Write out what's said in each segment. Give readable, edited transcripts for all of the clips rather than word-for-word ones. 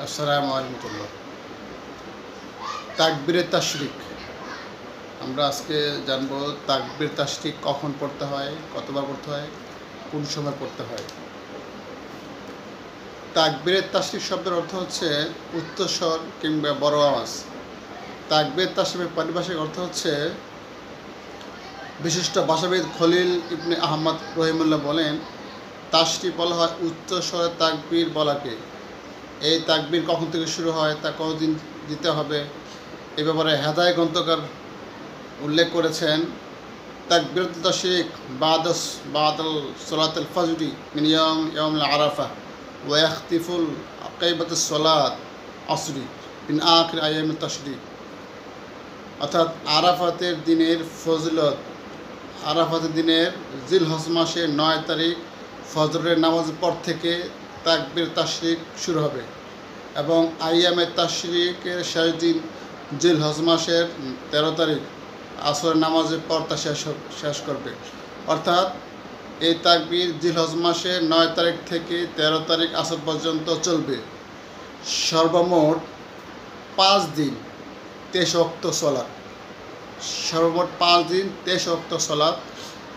আসসালামু আলাইকুম। তাকবীরে তাশরিক আমরা আজকে জানবো। তাকবীর তাশরিক কখন পড়তে হয়, কতবার পড়তে হয়, কোন সময় পড়তে হয়। তাকবীরে তাশরিক শব্দের অর্থ হচ্ছে উচ্চস্বর কিংবা বড় আওয়াজ। তাকবীর তাশরিকের পারিভাষিক অর্থ হচ্ছে, বিশিষ্ট ভাষাবিদ খলিল ইবনে আহমদ রহিমুল্লাহ বলেন, তাশরিক বলা হয় উচ্চস্বরে তাকবীর বলাকে। এই তাকবীর কখন থেকে শুরু হয়, তা কতদিন দিতে হবে, এ ব্যাপারে হেদায় গ্রন্থকার উল্লেখ করেছেন। তাকবীরাত তাশরিক বাদাল সালাতুল ফজরি মিন ইয়াউমিল আরাফা ওয়া ইয়াখতিফুল আকাইবাতুস সালাত আসরি মিন আখির আইয়ামিত তাশরিক। অর্থাৎ আরাফাতের দিনের ফজিলত, আরাফাতের দিনের জিলহজ মাসের 9 তারিখ ফজরের নামাজের পর থেকে তাকবীর তাশরিক শুরু হবে এবং আইয়ামে তাশরিকের শেষ দিন জিলহজ মাসের 13 তারিখ আসরের নামাজের পর তা শেষ করবে। অর্থাৎ এই তাকবীর জিলহজ মাসের 9 তারিখ থেকে 13 তারিখ আসর পর্যন্ত চলবে। সর্বমোট 5 দিন 23 ওয়াক্ত সলাত, সর্বমোট 5 দিন 23 ওয়াক্ত সলাত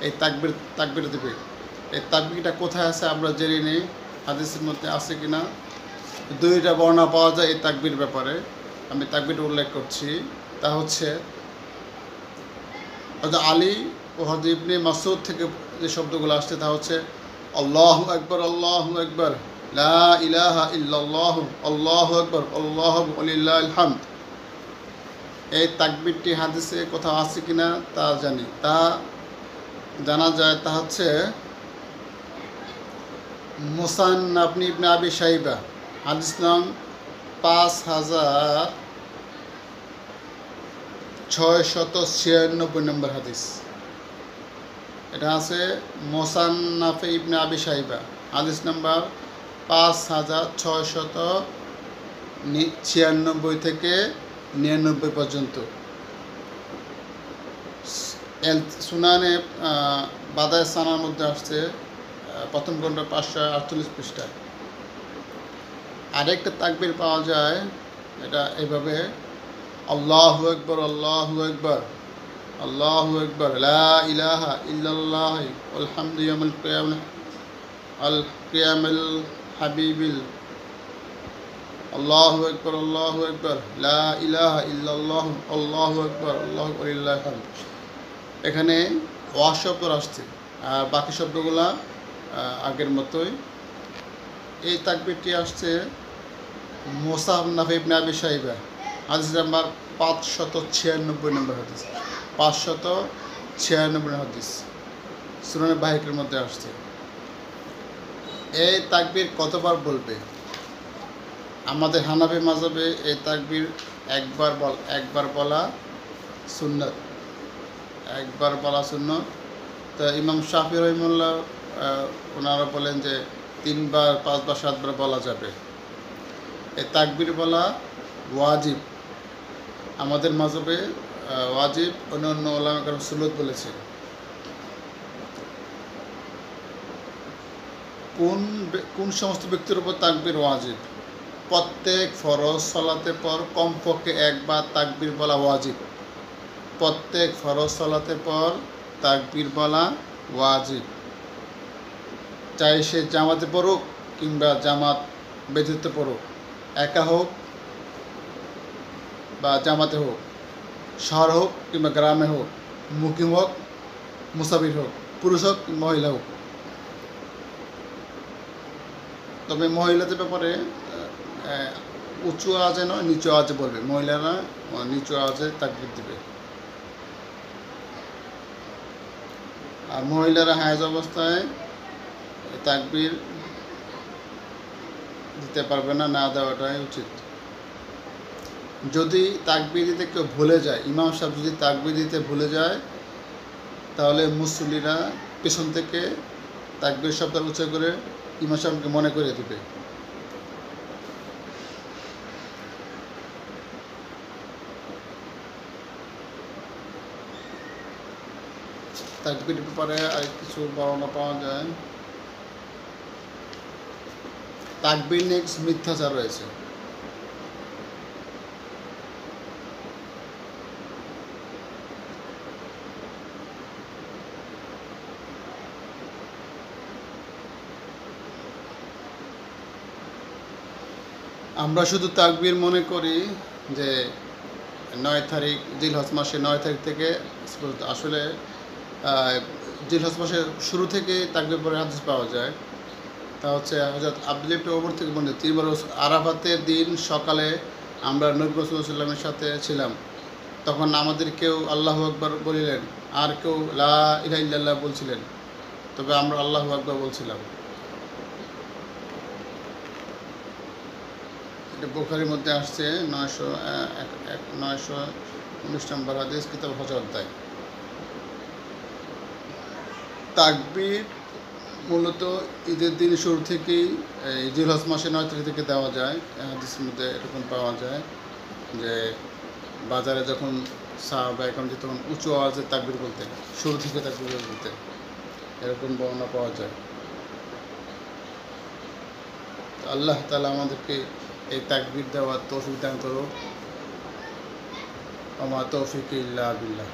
এই তাকবীর দেবে। এই তাকবীরটা কোথায় আছে আমরা জেনে নিই, হাদিসের মধ্যে আছে কিনা। 2টা বর্ণনা পাওয়া যায় এই তাকবীর ব্যাপারে। আমি তাকবীর উল্লেখ করছি। তা হচ্ছে আলী ও হযরত ইবনে মাসউদ থেকে যে শব্দগুলো আসছে তা হচ্ছে আল্লাহু আকবার, আল্লাহু আকবার, লা ইলাহা ইল্লাল্লাহু, আল্লাহু আকবার, আল্লাহু ওয়ালিল্লাহিল হামদ। এই তাকবীরটি হাদিসে কোথাও আছে কিনা তা জানি, তা জানা যায়। তা হচ্ছে মুসান্নাফ ইবনে আবি শাইবা, হাদিস নং 5696 নম্বর হাদিস। এটা আছে মুসান্নাফে ইবনে আবি শাইবা, হাদিস নাম্বার 5696 থেকে 99 পর্যন্ত। সুনানে বাদায় সানার মধ্যে আসছে, প্রথম খণ্ড 548 পৃষ্ঠায়। আরেকটা তাকবীর পাওয়া যায়, এটা এইভাবে আল্লাহু আকবার, আল্লাহু আকবার, আল্লাহু আকবার, লা ইলাহা ইল্লাল্লাহ ওয়াল হামদু ইয়াউমাল কিয়ামাল হাবিবিল, আল্লাহু আকবার, আল্লাহু আকবার, লা ইলাহা ইল্লাল্লাহ, আল্লাহু আকবার, আল্লাহু ওয়ালিল্লাহিল হামদ। এখানে ওয়া শব্দ আসছে, আর বাকি শব্দগুলা আগের মতোই। এই তাকবীরটি আসছে মুসান্নাফ ইবনে আবি শাইবা, হাদিস নাম্বার 596 নম্বর হাদিস, 596 হাদিস সুনানে বাহিকের মধ্যে আসছে। এই তাকবীর কতবার বলবে? আমাদের হানাফি মাযহাবে এই তাকবীর একবার বলা সুন্নাত, একবার বলা সুন্নাত। তা ইমাম শাফি রহিমাহুল্লাহ ওনারা বলেন যে 3 বার, 5 বার, 7 বার বলা যাবে। এই তাকবীর বলা ওয়াজিব, আমাদের মাযহাবে ওয়াজিব, অন্যান্য উলামা কেরাম সুন্নাত বলেছে। কোন সমস্ত ব্যক্তির উপর তাকবীর ওয়াজিব? প্রত্যেক ফরজ সালাতের পর কমপক্ষে একবার তাকবীর বলা ওয়াজিব। প্রত্যেক ফরজ সালাতের পর তাকবীর বলা ওয়াজিব, চাই সে জামাতে পড়ুক কিংবা জামাত ব্যতীত পড়ুক, একা হোক বা জামাতে হোক, শহর হোক কিংবা গ্রামে হোক, মুকিম হোক, মুসাফির হোক, পুরুষ হোক মহিলা হোক। তবে মহিলাদের ব্যাপারে উঁচু আওয়াজে নয়, নিচু আওয়াজে বলবে। মহিলারা নিচু আওয়াজে তাকবীর দিবে, আর মহিলারা হায়েজ অবস্থায় তাকবীর দিতে পারবে না, না দেওয়াটাই উচিত। যদি তাকবীর দিতে কেউ ভুলে যায়, ইমাম সাহেব যদি তাকবীর দিতে ভুলে যায়, তাহলে মুসল্লিরা পেছন থেকে তাকবীর শব্দ উচ্চারণ করে ইমাম সাহেবকে মনে করে দেবে। তাকবীর ব্যাপারে আর কিছু বর্ণনা পাওয়া যায়। তাকবীর নিয়ে মিথ্যাচার রয়েছে। আমরা শুধু তাকবীর মনে করি যে ৯ তারিখ জিলহজ মাসে ৯ তারিখ থেকে আসলে জিলহজ মাসের শুরু থেকে তাকবীর পরে হাদিস পাওয়া যায়। তা হচ্ছে হযরত আব্দুল্লাহ ইবনে ওমর থেকে বর্ণিত, তিনি বলেন আরাফাতের দিন সকালে আমরা নবী রাসূলুল্লাহ সাল্লাল্লাহু আলাইহি ওয়াসাল্লামের সাথে ছিলাম। তখন আমাদের কেউ আল্লাহু আকবার বলিলেন, আর কেউ লা ইলাহা ইল্লাল্লাহ বলছিলেন, তবে আমরা আল্লাহু আকবার বলছিলাম। এটা বুখারীর মধ্যে আসছে ৯১৯ নম্বর হাদিস, কিতাব হজ অধ্যায়। তাকবীর মূলত ঈদের দিন শুরু থেকেই জিলহজ মাসে ৯ তারিখ থেকে দেওয়া যায়। হাদিসের মধ্যে এরকম পাওয়া যায় যে বাজারে যখন সাহাবা এখন যে তখন উঁচু আওয়াজে তাকবীর বলতেন, শুরু থেকে তাকবীর বলতেন, এরকম বর্ণনা পাওয়া যায়। আল্লাহ তাআলা আমাদেরকে এই তাকবীর দেওয়ার তৌফিক দান করুক। ওয়া মা তৌফিক ইল্লা বিল্লাহ।